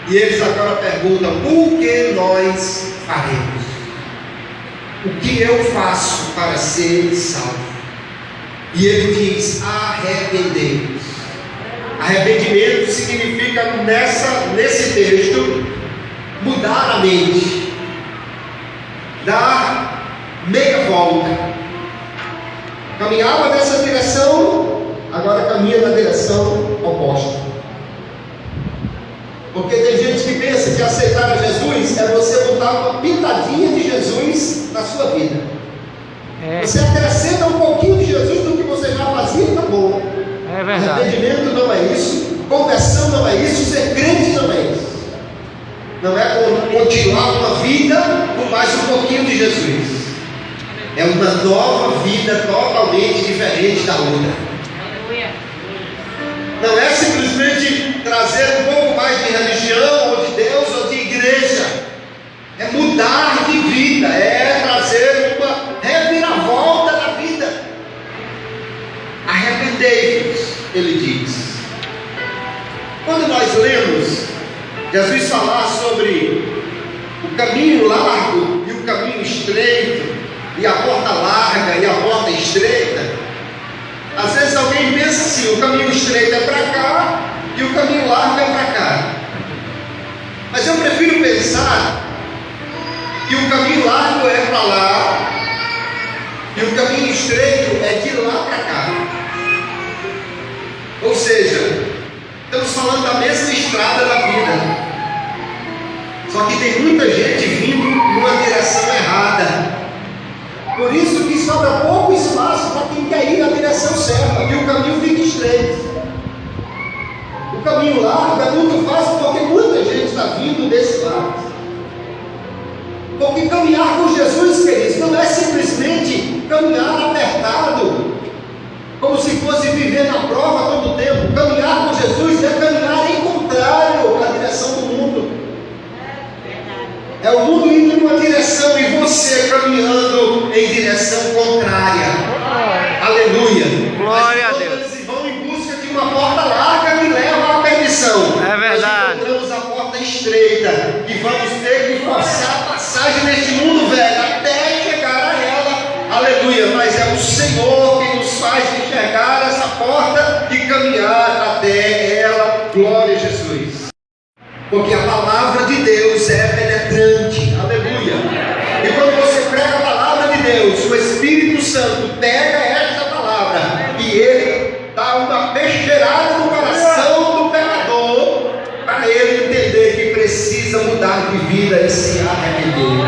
E eles agora perguntam: o que nós faremos? O que eu faço para ser salvo? E ele diz: arrependei-vos. Arrependimento significa nesse texto mudar a mente, dar meia volta. Caminhava nessa direção, agora caminha na direção oposta. Porque tem gente que pensa que aceitar a Jesus é você botar uma pitadinha de Jesus na sua vida. Você acrescenta um pouquinho de Jesus do que você já fazia e tá bom. É verdade. Arrependimento não é isso, conversão não é isso, ser crente não é isso. Não é continuar uma vida com mais um pouquinho de Jesus. É uma nova vida totalmente diferente da outra. Não é simplesmente trazer um pouco mais de religião, ou de Deus, ou de igreja. É mudar de vida, é trazer uma reviravolta na vida. Arrependei-vos, ele diz. Quando nós lemos Jesus falar sobre o caminho largo e o caminho estreito, e a porta larga e a porta estreita, às vezes alguém pensa assim: o caminho estreito é para cá e o caminho largo é para cá. Mas eu prefiro pensar que o caminho largo é para lá e o caminho estreito é de lá para cá. Ou seja, estamos falando da mesma estrada da vida, só que tem muita gente vindo numa direção errada. Por isso que sobra pouco espaço para quem quer ir na direção certa, e o caminho fica estreito. O caminho largo é muito fácil porque muita gente está vindo desse lado. Porque caminhar com Jesus, queridos, não é simplesmente caminhar apertado, como se fosse viver na prova todo o tempo. Caminhar com Jesus é caminhar em contrário à direção do mundo. É o mundo indo em uma direção e você caminhando em direção contrária. Aleluia. Glória a Deus. Eles vão em busca de uma porta larga que leva à perdição. É verdade. Nós encontramos a porta estreita e vamos ter que forçar a passagem neste mundo, velho, até chegar a ela. Aleluia. Mas é o Senhor que nos faz enxergar essa porta e caminhar até ela. Glória a Jesus. Porque a palavra de Deus é penetrante, aleluia. E quando você prega a palavra de Deus, o Espírito Santo pega esta palavra e ele dá uma peixeirada no coração do pecador, para ele entender que precisa mudar de vida e se arrepender.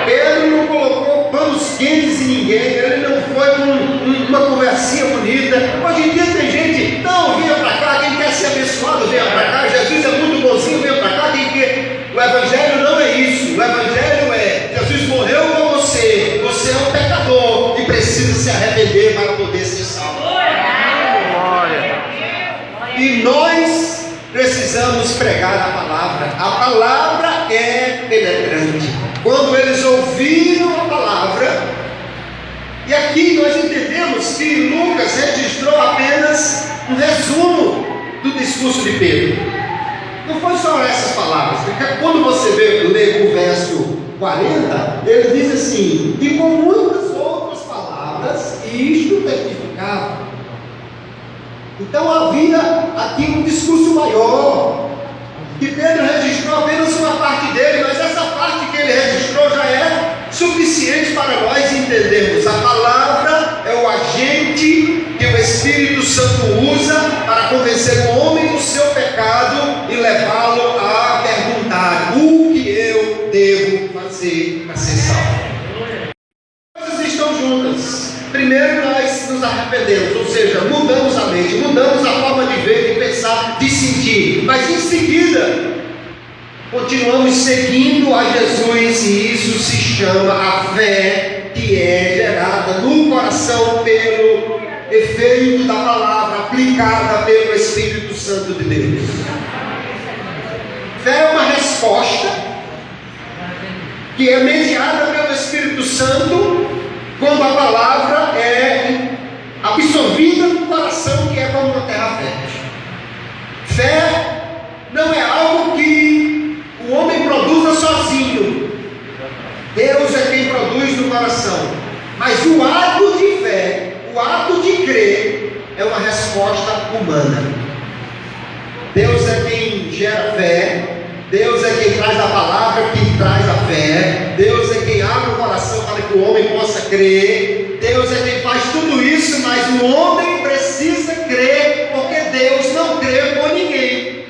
Pedro não colocou panos quentes em ninguém, ele não foi com uma conversinha bonita. Hoje em dia tem gente: não, venha para cá, quem quer ser abençoado, venha para cá, Jesus é muito bonzinho, venha para cá. O Evangelho não é isso. O Evangelho é: Jesus morreu por você, você é um pecador e precisa se arrepender para poder ser salvo. E nós precisamos pregar a palavra. A palavra é penetrante. Quando eles ouviram a palavra, e aqui nós entendemos que Lucas registrou apenas um resumo do discurso de Pedro. Não foi só essas palavras, porque quando você lê o verso 40, ele diz assim: e com muitas outras palavras isto testificava. Então havia aqui um discurso maior, que Pedro registrou apenas uma parte dele, mas essa parte que ele registrou já é suficiente para nós entendermos. A palavra é o agente que o Espírito Santo usa para convencer o homem do seu pecado e levá-lo a perguntar: o que eu devo fazer para ser salvo? As coisas estão juntas. Primeiro nós nos arrependemos, ou seja, mudamos a mente, mudamos a forma de ver, de pensar, de sentir. Mas em seguida continuamos seguindo a Jesus, e isso se chama a fé, que é gerada no coração pelo efeito da palavra aplicada pelo Espírito Santo de Deus. Fé é uma resposta que é mediada pelo Espírito Santo quando a palavra é absorvida no coração, que é como uma terra fértil. Fé não é algo humana. Deus é quem gera fé, Deus é quem traz a palavra, que traz a fé, Deus é quem abre o coração para que o homem possa crer, Deus é quem faz tudo isso, mas o homem precisa crer, porque Deus não crê por ninguém.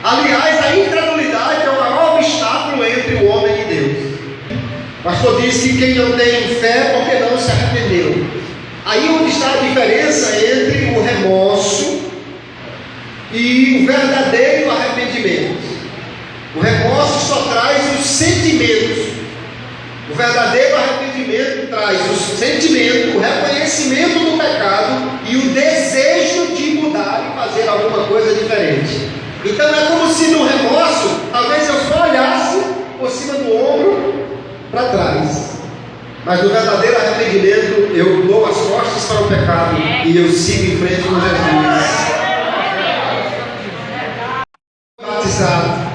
Aliás, a incredulidade é o maior obstáculo entre o homem e Deus. O pastor disse que quem não tem fé, porque não se arrependeu. Aí onde está a diferença entre o remorso e o verdadeiro arrependimento. O remorso só traz os sentimentos. O verdadeiro arrependimento traz o sentimento, o reconhecimento do pecado e o desejo de mudar e fazer alguma coisa diferente. Então é como se no remorso, talvez eu só olhasse por cima do ombro para trás. Mas no verdadeiro arrependimento, eu dou as costas para o pecado e eu sigo em frente com Jesus. Batizado.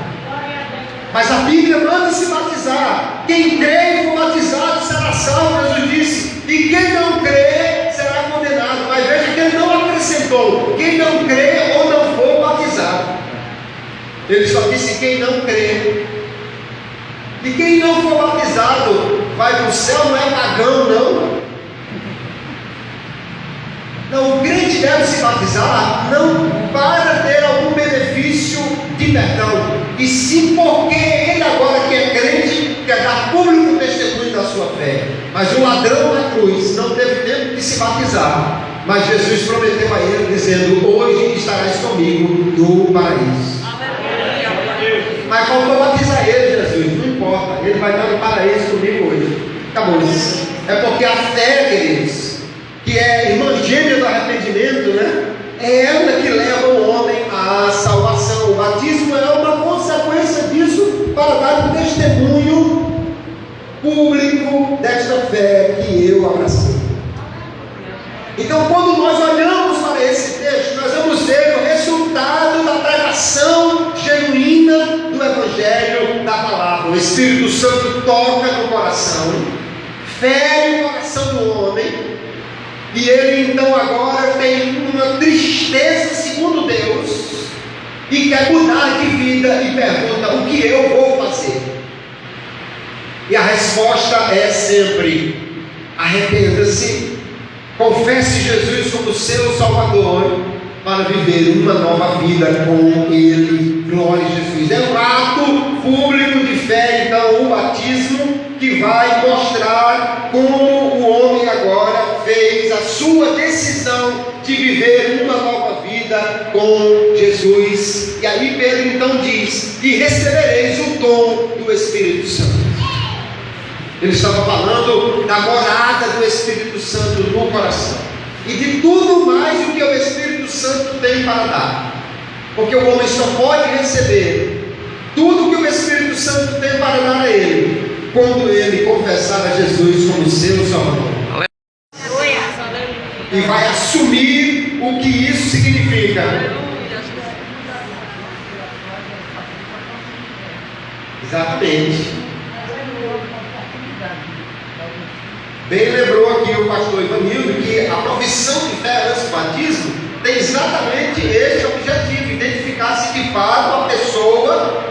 Mas a Bíblia manda se batizar. Quem crê e for batizado será salvo, Jesus disse. E quem não crê será condenado. Mas veja que ele não acrescentou: quem não crê ou não for batizado. Ele só disse: quem não crê. E quem não for batizado vai para o céu, não é pagão, não. Não, o crente deve se batizar não para ter algum benefício de perdão, e sim porque ele agora que é crente quer dar público testemunho da sua fé. Mas o ladrão na cruz não teve tempo de se batizar, mas Jesus prometeu a ele dizendo: hoje estarás comigo no paraíso. Mas faltou batizar ele, Jesus, não importa, ele vai estar no paraíso comigo hoje. Acabou isso. É porque a fé, queridos, que é irmã gêmea do arrependimento, né? É ela que leva o homem à salvação. O batismo é uma consequência disso, para dar um testemunho público desta fé que eu abracei. Então, quando nós olhamos para esse texto, nós vamos ver o resultado da pregação genuína do Evangelho da Palavra. O Espírito Santo toca no coração, fere o coração do homem, e ele então agora tem uma tristeza segundo Deus, e quer mudar de vida, e pergunta: o que eu vou fazer? E a resposta é sempre: arrependa-se, confesse Jesus como seu Salvador, para viver uma nova vida com Ele. Glória a Jesus. É um ato público de fé, então, o batismo, que vai mostrar como o homem agora fez a sua decisão de viver uma nova vida com Jesus. E aí Pedro então diz: e recebereis o dom do Espírito Santo. Ele estava falando da morada do Espírito Santo no coração, e de tudo mais o que o Espírito Santo tem para dar. Porque o homem só pode receber tudo que o Espírito Santo tem para dar a ele quando ele confessar a Jesus como seu Salvador, e vai assumir o que isso significa. Exatamente. Bem lembrou aqui o pastor Ivanildo que a profissão de fé antes do batismo tem exatamente esse objetivo: identificar se de fato a pessoa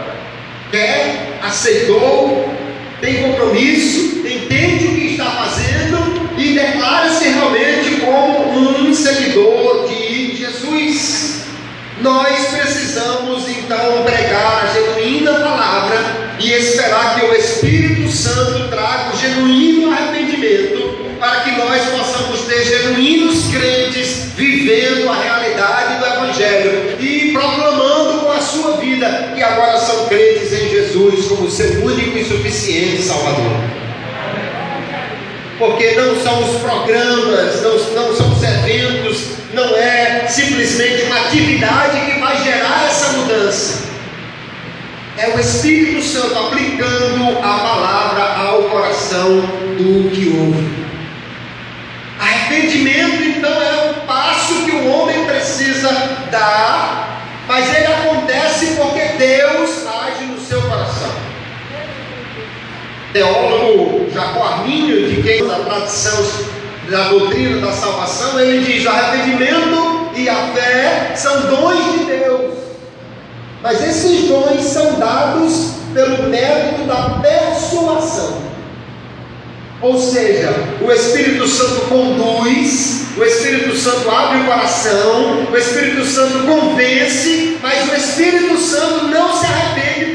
quer, aceitou, tem compromisso, entende o que está fazendo e declara-se realmente como um seguidor de Jesus. Nós precisamos então pregar a genuína palavra e esperar que o Espírito Santo traga o genuíno arrependimento, para que nós possamos ter genuínos crentes vivendo a realidade do Evangelho e proclamando com a sua vida que agora são crentes em Jesus como seu único e suficiente Salvador. Porque não são os programas, não são os eventos, não é simplesmente uma atividade que vai gerar essa mudança. É o Espírito Santo aplicando a palavra ao coração do que ouve. Arrependimento, então, é um passo que o homem precisa dar, mas ele acontece porque Deus age no seu coração. Teólogo Jacó Arminio, de quem a tradição da doutrina da salvação, ele diz: arrependimento e a fé são dons de Deus, mas esses dons são dados pelo método da persuasão. Ou seja, o Espírito Santo conduz, o Espírito Santo abre o coração, o Espírito Santo convence, mas o Espírito Santo não se arrepende